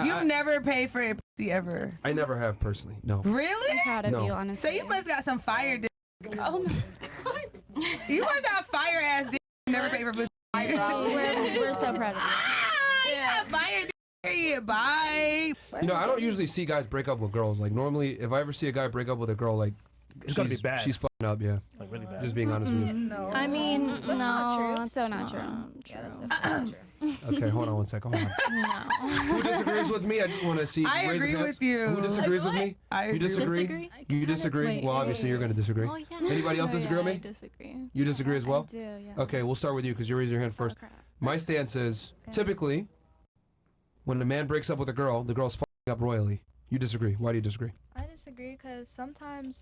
You've never paid for a pussy ever. I never have personally. No. Really? I'm proud of you, honestly. So you must got some fire dick. Oh my God. You must have fire ass dick. You never paid for pussy. We're so proud of you. You got fire dick. Period. Bye. You know, I don't usually see guys break up with girls. Like normally, if I ever see a guy break up with a girl, like It's gotta be bad. she's fucking up. Yeah. Like really bad. Just being honest with you. No. I mean, That's no, not true. that's so not true. Yeah, that's definitely true. Okay, hold on one second. Hold on. No. Who disagrees with me? I just want to see. I raise agree hands. with you. Who disagrees with Like me? I You agree. disagree? You disagree? Wait, Well, obviously you're going to disagree. Oh, yeah. Anybody else disagree with I me? disagree. You disagree as well? I do, yeah. Okay, we'll start with you because you raised your hand first. crap. My stance is typically when a man breaks up with a girl, the girl's fucking up royally. You disagree. Why do you disagree? I disagree because sometimes,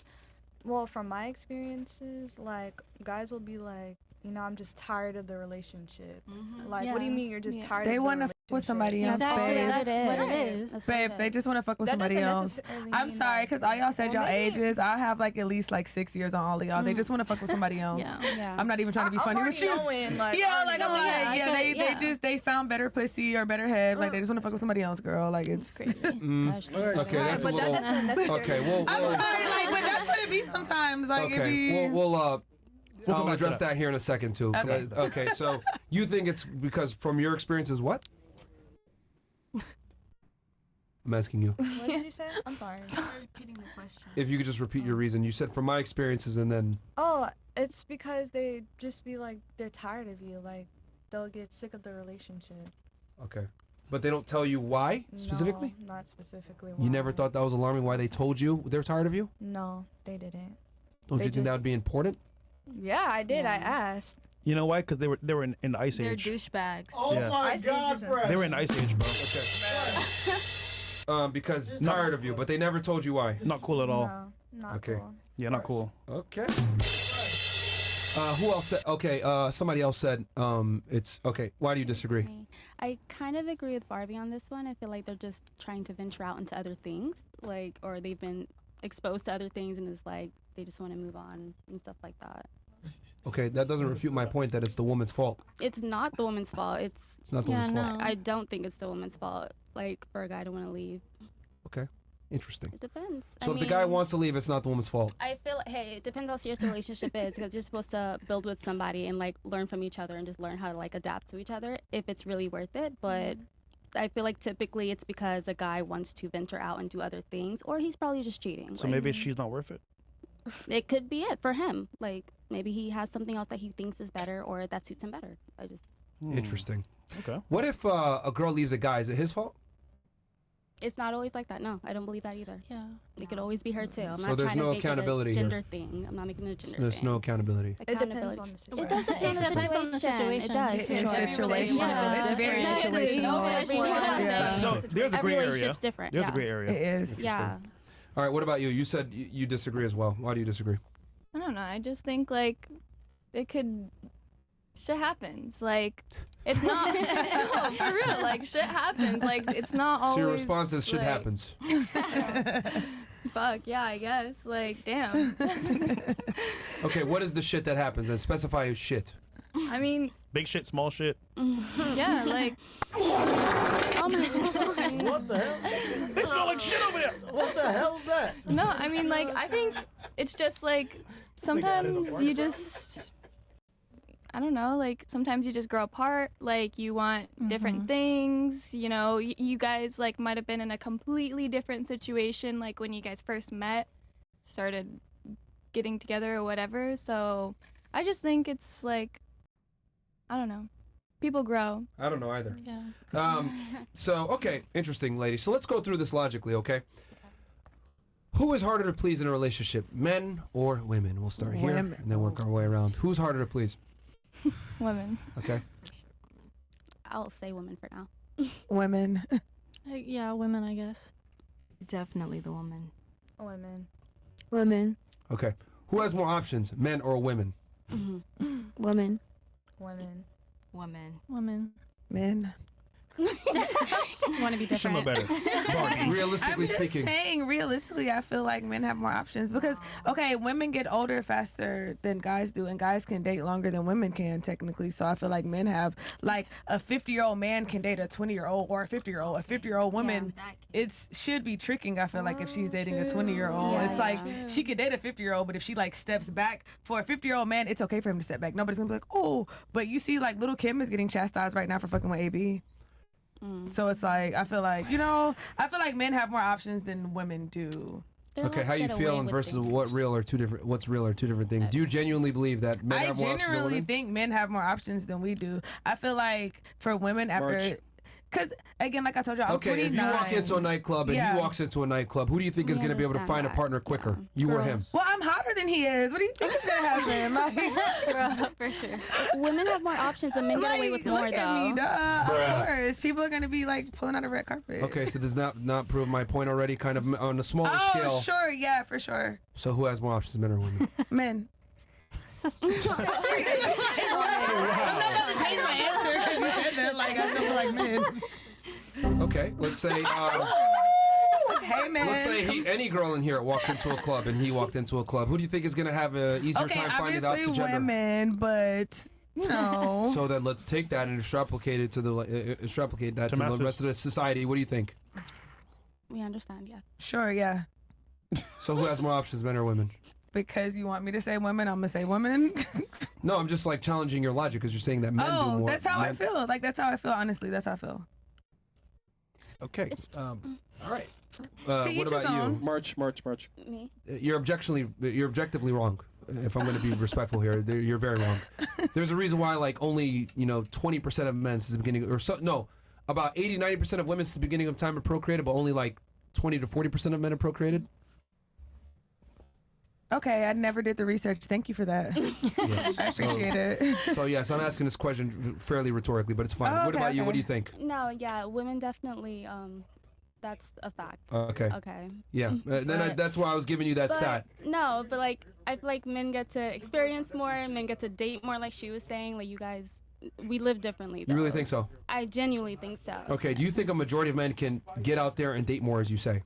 well, from my experiences, like guys will be like, you know, I'm just tired of the relationship. Like, what do you Yeah. mean you're just Yeah. tired? They of the want to fuck with somebody else, Exactly, babe. that's what it Right. is. That's what Babe, it they is. just want to fuck with That somebody doesn't else. necessarily I'm mean sorry, that- because all y'all said y'all Well, maybe- ages. I have like at least like 6 years on all of y'all. They just want to fuck with somebody else. Yeah. I'm not even trying to be I'm funny with already you. knowing, like, Yeah, I like already I'm know. like, I yeah, get- yeah. they found better pussy or better head. Like they just want to fuck with somebody else, girl. Like it's. Crazy. Okay, that's a But that little. doesn't necessarily Okay, well, I'm sorry, like, but that's what it be sometimes. Like it okay, be. I'll come back to address that. that here in a second too. Okay. Okay, so you think it's because from your experiences, what? I'm asking you. What did you say? I'm sorry. Repeating the question. If you could just repeat your reason. You said from my experiences and then. Oh, it's because they just be like, they're tired of you. Like, they'll get sick of the relationship. Okay. But they don't tell you why specifically? No, not specifically. You never why. thought that was alarming why they told you they're tired of you? No, they didn't. Don't They you think that just- would be important? Yeah, I did. I Yeah. asked. You know why? Because they were in the ice They're age. douchebags. Oh Yeah. my Ice God, Age isn't- Fred. They were in the ice age, bro. Because tired of you, but they never told you why. Not cool at all. No, not Okay. cool. Yeah, not cool. Okay. Who else said? Okay. Somebody else said. It's okay. Why do you disagree? Me. I kind of agree with Barbie on this one. I feel like they're just trying to venture out into other things, like, or they've been exposed to other things, and it's like they just want to move on and stuff like that. Okay, that doesn't refute my point that it's the woman's fault. It's not the woman's fault. It's not the woman's fault. I don't think it's the woman's fault. Like for a guy to want to leave, Okay. Interesting. it depends. So I if the guy mean, wants to leave, it's not the woman's fault. I feel like, hey, it depends how serious the relationship is, because you're supposed to build with somebody and like learn from each other and just learn how to like adapt to each other if it's really worth it. But I feel like typically it's because a guy wants to venture out and do other things, or he's probably just cheating. So Like, maybe she's not worth it. it could be it for him. Like maybe he has something else that he thinks is better or that suits him better. I just Interesting. Okay. What if a girl leaves a guy? Is it his fault? It's not always like that. No, I don't believe that either. Yeah. It could always be her too. I'm So not there's trying no to make accountability it here. a gender thing. I'm not making it a gender There's thing. no accountability. It depends Accountability. on the It situation. does depend on the Depends on the situation. It does. It for is sure. situational. Yeah. It's very Exactly. situational. Every relationship has Yeah. its- So there's a every gray area. relationship's different. There's yeah. a gray area. It is. Yeah. All right. What about you? You said you disagree as well. Why do you disagree? I don't know. I just think like it could. Shit happens. Like it's not. No, for real. Like shit happens. Like it's not always. So your response is shit like, happens. Fuck yeah, I guess. Like damn. Okay. What is the shit that happens? And specify shit. I mean, Big shit, small shit. yeah. Like. Oh my god. What the hell? They smell like shit over there. What the hell's that? No, I mean like I think it's just like sometimes you just. I don't know, like sometimes you just grow apart, like you want different things, you know, you guys like might have been in a completely different situation like when you guys first met, started getting together or whatever. So I just think it's like, I don't know, people grow. I don't know either. Yeah. So okay, interesting, lady. So let's go through this logically, okay? Who is harder to please in a relationship, men or women? We'll start here Women. and then work our way around. Who's harder to please? Women. Okay. I'll say women for now. Women. Yeah, women, I guess. Definitely the woman. Women. Women. Okay. Who has more options, men or women? Women. Women. Women. Women. Men. Just want to be You should know different. better. Barbie. Realistically I'm just speaking. saying, realistically, I feel like men have more options because, okay, women get older faster than guys do, and guys can date longer than women can, technically. So I feel like men have, like, a 50-year-old man can date a 20-year-old or a 50-year-old. A 50-year-old woman, it should be tricking, I feel like, if she's dating a 20-year-old. Yeah, it's like, yeah. she could date a 50-year-old, but if she, like, steps back, for a 50-year-old man, it's okay for him to step back. Nobody's gonna be like, oh, but you see, like, little Kim is getting chastised right now for fucking with AB. So it's like, I feel like, you know, I feel like men have more options than women do. They're Okay, allowed how to you get away feeling with versus things. what's real are two different things. Do you genuinely believe that men I have more options than generally women? think men have more options than we do. I feel like for women after, March. because again, like I told you, I'm Okay, if 29. you walk into a nightclub and Yeah. he walks into a nightclub, who do you think is We going to be able to understand find a that, partner quicker? yeah. You or Girl. him? Well, I'm hotter than he is. What do you think is gonna happen? Like, For sure. Women have more options, but men get away with like, more look at me, though. Of course, people are gonna be like pulling out a red carpet. Okay, so does not prove my point already, kind of on a smaller Oh, scale. sure, yeah, for sure. So who has more options, men or women? Men. I'm not about to change my answer because you said that. Like, I feel like men. Okay, let's say Hey, man. let's say any girl in here walked into a club and he walked into a club. Who do you think is going to have an easier Okay, time finding out obviously the gender? women, but you know. So then let's take that and extrapolate it to extrapolate that To to the masses. rest of the society. What do you think? We understand, yeah. Sure, yeah. So who has more options, men or women? Because you want me to say women, I'm gonna say women. No, I'm just like challenging your logic because you're saying that men do Oh, more. that's how I men- feel. Like that's how I feel. Honestly, that's how I feel. Okay. All right. To What each his about own. you? March. Me? You're objectively wrong. If I'm going to be respectful here, you're very wrong. There's a reason why like only 20% of men since the beginning, or so no, about 80-90% of women since the beginning of time have procreated, but only like 20 to 40% of men have procreated. Okay, I never did the research. Thank you for that. Yes. I appreciate it. So yes, I'm asking this question fairly rhetorically, but it's fine. Oh, What okay, about you? okay. What do you think? No, yeah, women definitely, that's a fact. Okay. Okay. Yeah. But- That's why I was giving you that But, stat. no, but like, I feel like men get to experience more, men get to date more, like she was saying, like you guys, we live differently. You really though. think so? I genuinely think so. Okay. Do you think a majority of men can get out there and date more, as you say?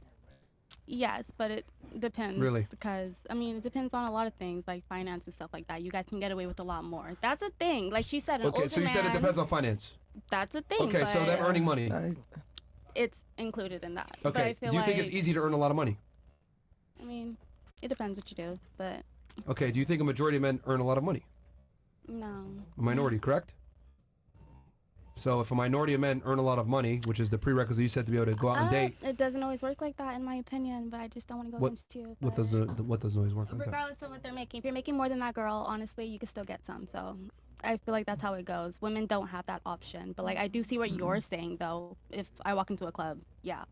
Yes, but it depends. Really? Because, I mean, it depends on a lot of things, like finance and stuff like that. You guys can get away with a lot more. That's a thing. Like she said, an Okay. older So you said it man, depends on finance. That's a thing. Okay. So but them earning money. it's included in that. But I Okay. feel Do you think like, it's easy to earn a lot of money? I mean, it depends what you do, but Okay. Do you think a majority of men earn a lot of money? no. A minority, correct? So if a minority of men earn a lot of money, which is the prerequisite you said to be able to go out and date, It doesn't always work like that, in my opinion. But I just don't want to go What- against you. what but does always work like that? regardless of what they're making, if you're making more than that girl, honestly, you can still get some. So I feel like that's how it goes. Women don't have that option. But like, I do see what you're saying though. If I walk into a club, yeah,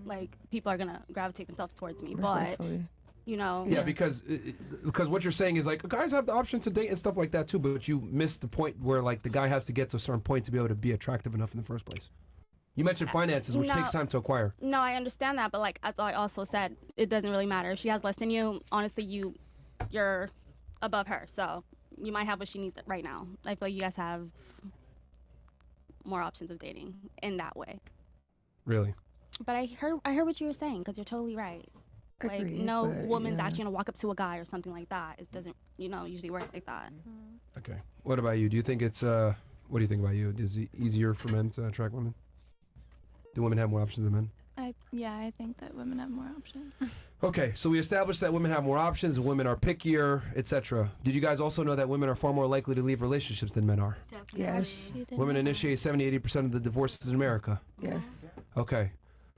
like people are gonna gravitate themselves towards me. But Respectfully. you know, Yeah, because what you're saying is like guys have the option to date and stuff like that too, but you missed the point where like the guy has to get to a certain point to be able to be attractive enough in the first place. You mentioned finances, which no. takes time to acquire. no, I understand that. But like as I also said, it doesn't really matter. If she has less than you, honestly, you're above her. So you might have what she needs right now. I feel like you guys have more options of dating in that way. Really? But I heard what you were saying, because you're totally right. Like Agreed, no but, woman's yeah. actually gonna walk up to a guy or something like that. It doesn't, usually work like that. Okay. What about you? Do you think it's what do you think about you? Is it easier for men to attract women? Do women have more options than men? I think that women have more options. Okay, so we established that women have more options and women are pickier, etc. Did you guys also know that women are far more likely to leave relationships than men are? Yes. You didn't Women know that? initiate 70-80% of the divorces in America. Yes. Okay.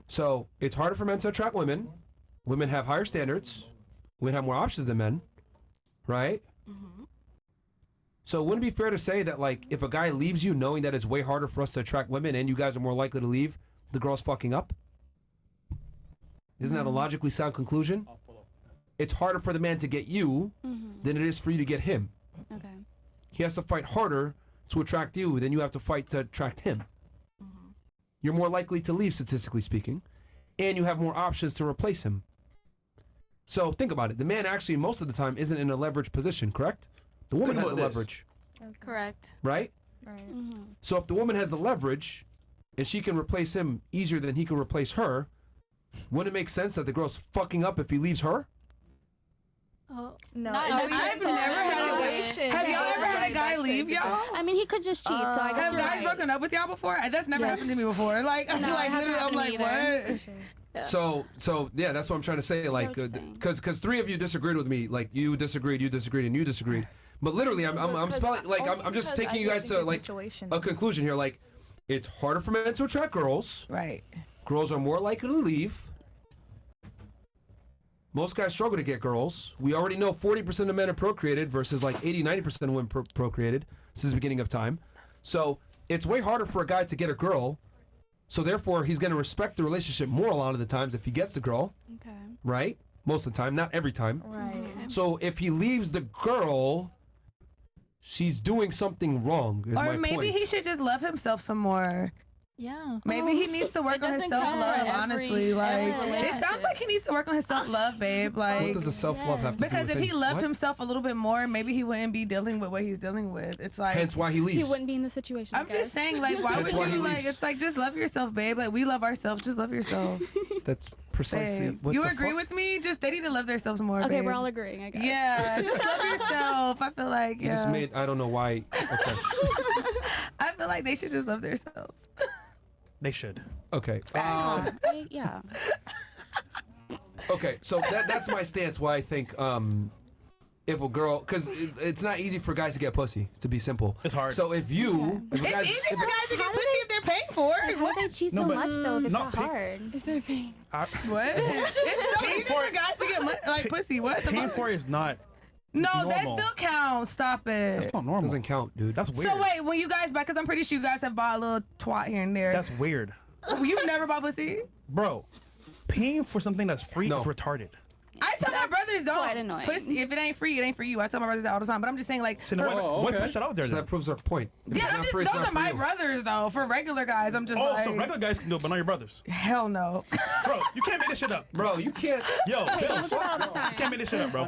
So it's harder for men to attract women. Women have higher standards. Women have more options than men. Right? So wouldn't it be fair to say that, like, if a guy leaves you knowing that it's way harder for us to attract women and you guys are more likely to leave, the girl's fucking up? Isn't that a logically sound conclusion? It's harder for the man to get you than it is for you to get him. Okay. He has to fight harder to attract you than you have to fight to attract him. You're more likely to leave, statistically speaking, and you have more options to replace him. So think about it. The man actually, most of the time, isn't in a leverage position, correct? The woman Think has the about this. leverage, Correct. right? Right. So if the woman has the leverage, and she can replace him easier than he can replace her, wouldn't it make sense that the girl's fucking up if he leaves her? Oh, No, Not it in was I've a never had a guy. situation. Have y'all ever had a guy leave y'all? I mean, he could just cheat, so I guess Have you're guys right. broken up with y'all before? That's never happened to me before. Like, No, it like hasn't literally, I'm happened to like, me what? So yeah, that's what I'm trying to say. Like, what you're saying. because three of you disagreed with me. Like, you disagreed, and you disagreed. But literally, I'm spelling like I'm just taking you guys to like a conclusion here. Like, it's harder for men to attract girls. Right. Girls are more likely to leave. Most guys struggle to get girls. We already know 40% of men are procreated versus like 80-90% of women procreated since the beginning of time. So it's way harder for a guy to get a girl. So therefore, he's going to respect the relationship more a lot of the times if he gets the girl. Okay. Right? Most of the time, not every time. Right. So if he leaves the girl, she's doing something wrong. Is my Or maybe point. he should just love himself some more. Yeah. Maybe he needs to work on his doesn't self count love. for Honestly, like every it relationship. sounds like he needs to work on his self love, babe. What Like does the self-love have to do because with if he it? loved What? himself a little bit more, maybe he wouldn't be dealing with what he's dealing with. It's like Hence why he leaves. He wouldn't be in the situation. I'm just saying, like, why That's would why you he like? leaves. It's like just love yourself, babe. Like we love ourselves, just love yourself. That's precisely Babe. what You the agree fuck? with me? Just they need to love themselves more. Okay, babe. we're all agreeing, I guess. Yeah, just love yourself. I feel like You just made, I don't know why. Okay. I feel like they should just love themselves. They should. Okay. Yeah. Okay, so that's my stance. Why I think if a girl, because it's not easy for guys to get pussy. To be simple, It's hard. So if you, if a It's guy's, easy if for a- guys to get pussy if they're paying for it. How do they cheat No, so but much though if it's not that pay- hard? if they're paying. What? It's so easy for for it. guys to get like pussy. What? The Paying fuck? for it is not. No, that normal. still counts. Stop it. That's not normal. doesn't count, dude. That's weird. So wait, when you guys buy, because I'm pretty sure you guys have bought a little twat here and there. That's weird, You've never bought pussy? bro. Paying for something that's free No. is retarded. I tell my brothers quite don't. annoying. Pussy, if it ain't free, it ain't for you. I tell my brothers that all the time. But I'm just saying, like, So then why push it out there So then? that proves our point. If it's yeah, I'm not just, free, it's those not are for my you. brothers though. For regular guys, I'm just Oh, like, so regular guys can do it, but not your brothers. hell no. Bro, you can't make this shit up. Bro, you can't. Yo, Bill, Don't do that all the time. you can't make this shit up, bro.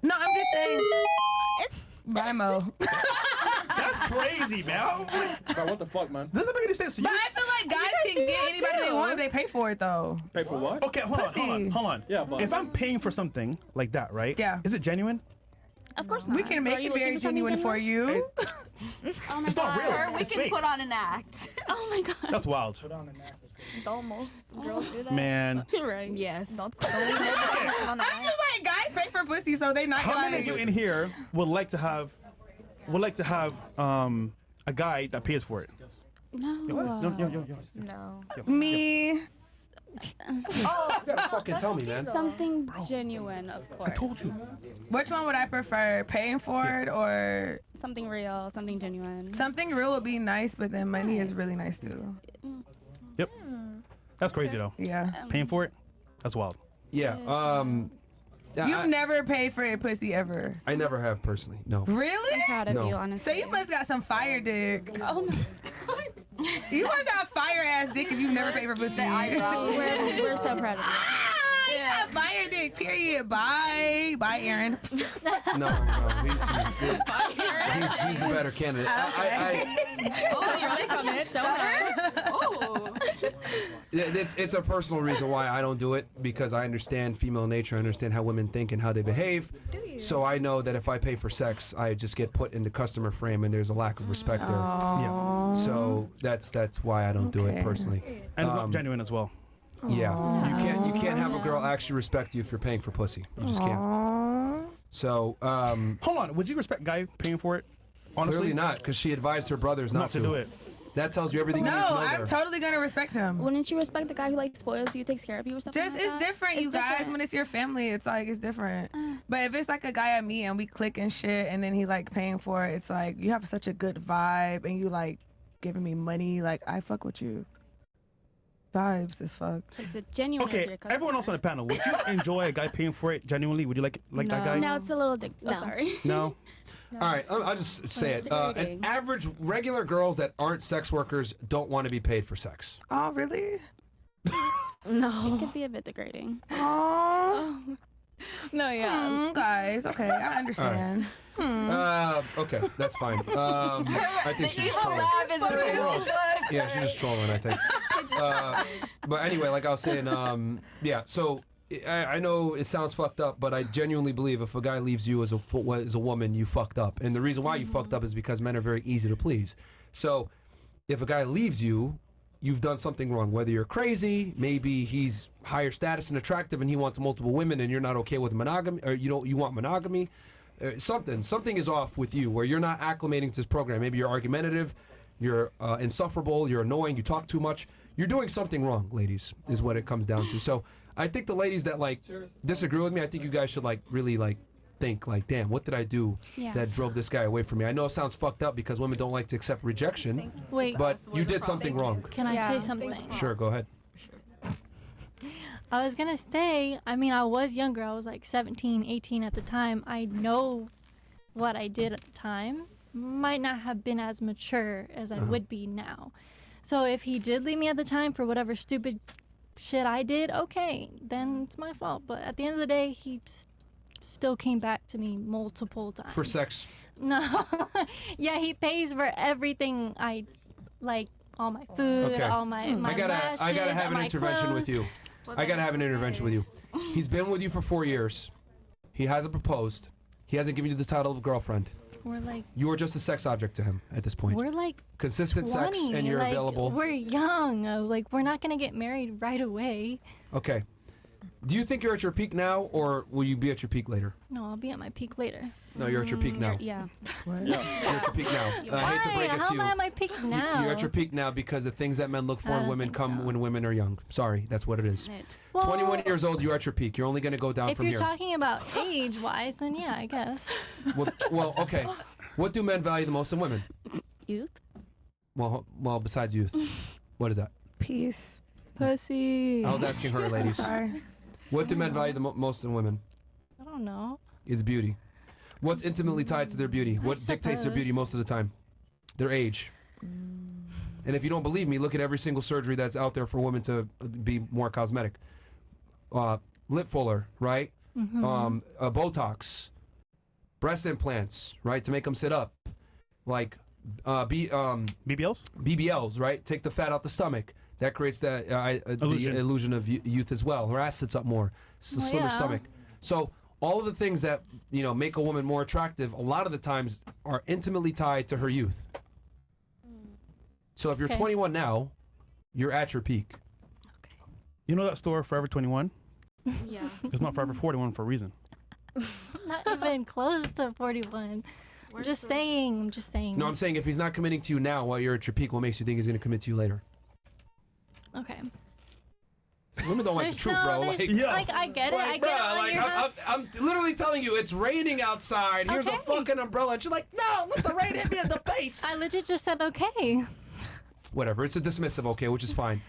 No, I'm just saying. Bye, Mo. That's crazy, man. Bro, what the fuck, man? Doesn't make any sense. So you, But I feel like guys can do get that anybody they too. want if they pay for it though. Pay for what? okay, hold Pussy. on. Yeah, but If I'm paying for something like that, right? Yeah. Is it genuine? Of course not. We can Are make you it looking very for something genuine for you. Oh my It's not God. real. Or we It's can fake. put on an act. Oh my God. That's wild, Almost girls do that. man. right. Yes. Don't put on I'm just like guys pay for pussy, so they not How many like. of you in here would like to have a guy that pays for it? No. Yo. No. Me. You gotta fucking tell me, man. Something genuine, of course. I told you. Which one would I prefer, paying for it or Something real, something genuine. something real would be nice, but then money is really nice too. Yep. That's crazy though. Yeah. Paying for it? That's wild. Yeah. You've never paid for a pussy ever. I never have personally. No. Really? I'm proud of No. you, So honestly. you must got some fire dick. Oh my. You must have fire ass dick if you've never paid for pussy. We're so proud of you. You got fire dick, period. Bye. Bye, Aaron. No. He's the better candidate. Oh, you're making it soda. Oh. It's a personal reason why I don't do it, because I understand female nature, I understand how women think and how they behave. So I know that if I pay for sex, I just get put in the customer frame, and there's a lack of respect there. Yeah. So that's why I don't do it Okay. personally. And it's not genuine as well. Yeah, you can't have a girl actually respect you if you're paying for pussy. You just can't. Aww. So Hold on. Would you respect a guy paying for it? Honestly, clearly not, because she advised her brothers not to do it. That tells you everything No, you need to know I'm there. totally gonna respect him. Wouldn't you respect the guy who like spoils you, takes care of you, or something? Just like it's that? different, It's you guys. different. When it's your family, it's like it's different. But if it's like a guy I meet and we click and shit, and then he like paying for it, it's like you have such a good vibe, and you like giving me money, like I fuck with you. Vibes as fuck. Like the genuine is Okay, your customer. everyone else on the panel, would you enjoy a guy paying for it genuinely? Would you like that guy? No, it's a little No. sorry. No? All right, I'll just say it. An degrading. average regular girls that aren't sex workers don't want to be paid for sex. Oh really? It No. could be a bit degrading. Oh. No, yeah. Guys, okay, I understand. Okay, that's fine. I think she's trolling. Yeah, she's just trolling, I think. But anyway, like I was saying, yeah, so I know it sounds fucked up, but I genuinely believe if a guy leaves you as a woman, you fucked up. And the reason why you fucked up is because men are very easy to please. So if a guy leaves you, you've done something wrong. Whether you're crazy, maybe he's higher status and attractive and he wants multiple women and you're not okay with monogamy, or you want monogamy. Something is off with you where you're not acclimating to this program. Maybe you're argumentative, you're insufferable, you're annoying, you talk too much. You're doing something wrong, ladies, is what it comes down to. So I think the ladies that like disagree with me, I think you guys should like really like think like, damn, what did I do that drove this guy away from me? I know it sounds fucked up because women don't like to accept rejection. Wait, but you did something wrong. can I say something? Sure, go ahead. I was gonna say, I mean, I was younger. I was like 17, 18 at the time. I know what I did at the time. Might not have been as mature as I would be now. So if he did leave me at the time for whatever stupid shit I did, okay, then it's my fault. But at the end of the day, he still came back to me multiple times. For sex? No. Yeah, he pays for everything I like, all my food, all my I gotta have an intervention with you. I gotta have an intervention with you. He's been with you for 4 years. He hasn't proposed. He hasn't given you the title of girlfriend. We're like, You are just a sex object to him at this point. we're like Consistent 20, sex and you're like, available. We're young. Like, we're not gonna get married right away. Okay. Do you think you're at your peak now, or will you be at your peak later? No, I'll be at my peak later. No, you're at your peak now. Yeah. You're at your peak now. I hate to break it How to am you. I at my peak now? You're at your peak now because the things that men look for I in don't women think come so. when women are young. Sorry, that's what it is. Well, 21 years old, you're at your peak. You're only going to go down if from you're here. talking about age-wise, then yeah, I guess. Well, okay. What do men value the most in women? Youth. Well, besides youth. What is that? Peace. Pussy. I was asking her, ladies. Sorry. What do men value the most in women? I don't know. Is beauty. What's intimately tied to their beauty? What dictates their beauty suppose. most of the time? Their age. And if you don't believe me, look at every single surgery that's out there for women to be more cosmetic. Lip filler, right? Botox, breast implants, right, to make them sit up, like BBLs? BBLs, right? Take the fat out the stomach. That creates the illusion of youth as well. Her ass sits up more, slimmer stomach. So all of the things that make a woman more attractive, a lot of the times are intimately tied to her youth. So if you're 21 now, you're at your peak. You know that store, Forever 21? Yeah. It's not Forever 41 for a reason. Not even close to 41. I'm just saying. No, I'm saying if he's not committing to you now while you're at your peak, what makes you think he's going to commit to you later? Okay. Women don't like the truth, bro. Like, Like, I get it. I get it. like, I'm literally telling you, it's raining outside. Here's a fucking umbrella. And she's like, no, let the rain hit me in the face. I legit just said okay. Whatever. It's a dismissive okay, which is fine.